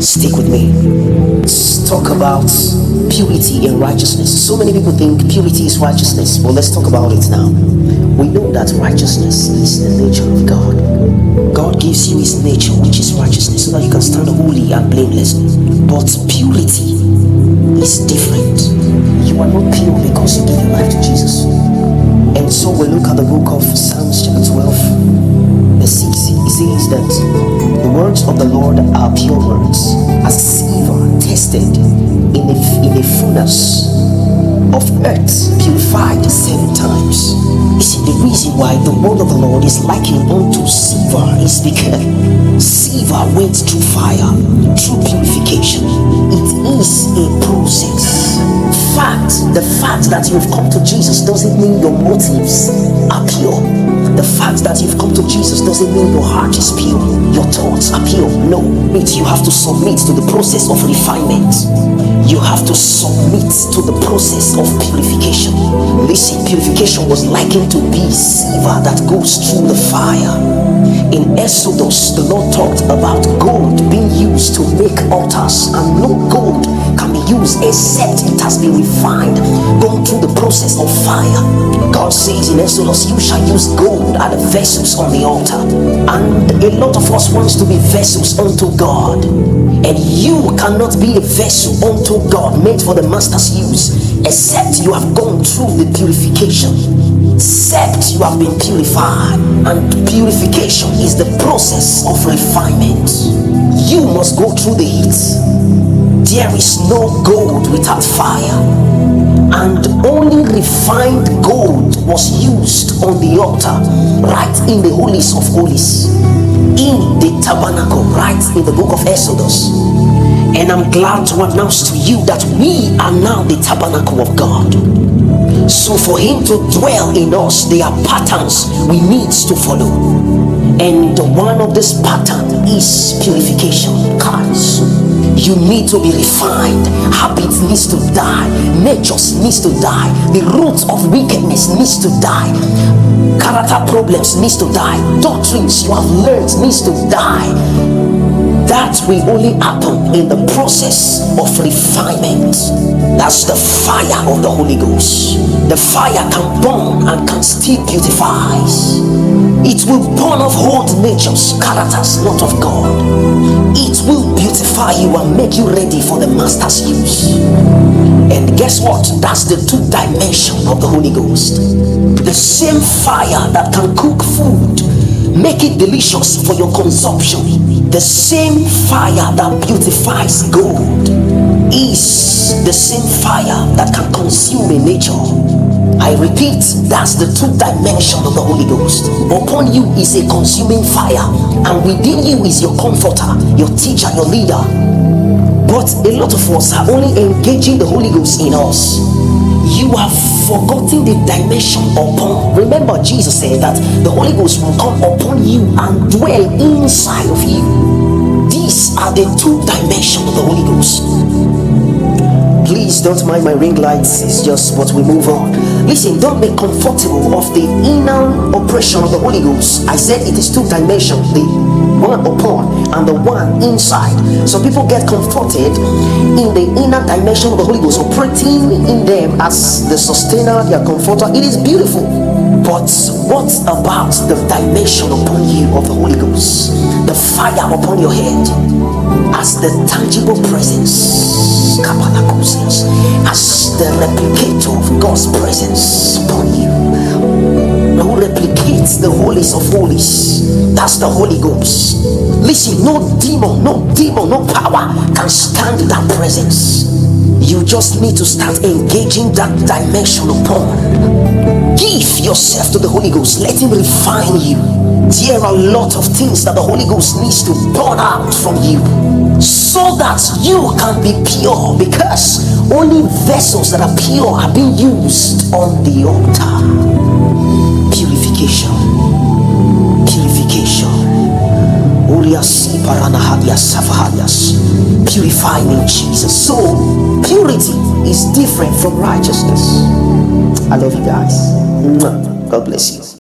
Stick with me. Let's talk about purity and righteousness. So many people think purity is righteousness. Well, let's talk about it now. We know that righteousness is the nature of God. God gives you his nature, which is righteousness, so that you can stand holy and blameless. But purity is different. You are not pure because you give your life to Jesus. And so we look at the book of Psalms chapter 12, verse 6. It says that the words of the Lord are pure words, as silver tested in a furnace of earth, purified 7 times. You see, the reason why the word of the Lord is likened unto silver is because silver went through fire, through purification. It is a process. The fact that you've come to Jesus doesn't mean your motives are pure. The fact that you've come to Jesus doesn't mean your heart is pure, your thoughts are pure. No, you have to submit to the process of refinement. You have to submit to the process of purification. Listen, purification was likened to be silver that goes through the fire. In Exodus, the Lord talked about gold being used to make altars, and no gold can be used except it has been refined, going through the process of fire. God says in Exodus, you shall use gold at the vessels on the altar. And a lot of us wants to be vessels unto God, and you cannot be a vessel unto God made for the master's use except you have gone through the purification, except you have been purified. And purification is the process of refinement. You must go through the heat. There is no gold without fire, and only refined gold was used on the altar, right in the holies of holies, in the tabernacle, right in the book of Exodus. And I'm glad to announce to you that we are now the tabernacle of God. So for him to dwell in us, there are patterns we need to follow, and one of this pattern is purification. Guys, you need to be refined. Habits needs to die. Nature needs to die. The roots of wickedness needs to die. Character problems needs to die. Doctrines you have learned needs to die. That will only happen in the process of refinement. That's the fire of the Holy Ghost. The fire can burn and can still beautify. It will burn off old natures, characters not of God. It will beautify you and make you ready for the master's use. And guess what? That's the 2 dimension of the Holy Ghost. The same fire that can cook food, make it delicious for your consumption. The same fire that beautifies gold is the same fire that can consume a nature. I repeat, that's the 2 dimension of the Holy Ghost. Upon you is a consuming fire, and within you is your comforter, your teacher, your leader. But a lot of us are only engaging the Holy Ghost in us. You have forgotten the dimension upon. Remember, Jesus said that the Holy Ghost will come upon you and dwell inside of you. These are the 2 dimensions of the Holy Ghost. Please don't mind my ring lights, it's just what we move on. Listen, don't be comfortable of the inner operation of the Holy Ghost. I said it is 2 dimensions, the one upon and the one inside. So people get comforted in the inner dimension of the Holy Ghost, operating in them as the sustainer, their comforter. It is beautiful. But what about the dimension upon you of the Holy Ghost? The fire upon your head as the tangible presence, as the replicator of God's presence upon you, who replicates the holies of holies. That's the Holy Ghost. Listen, no demon, no power can stand that presence. You just need to start engaging that dimension upon. Give yourself to the Holy Ghost. Let him refine you. There are a lot of things that the Holy Ghost needs to burn out from you, so that you can be pure, because only vessels that are pure are being used on the altar. Purification. Purifying in Jesus. So purity is different from righteousness. I love you guys. God bless you.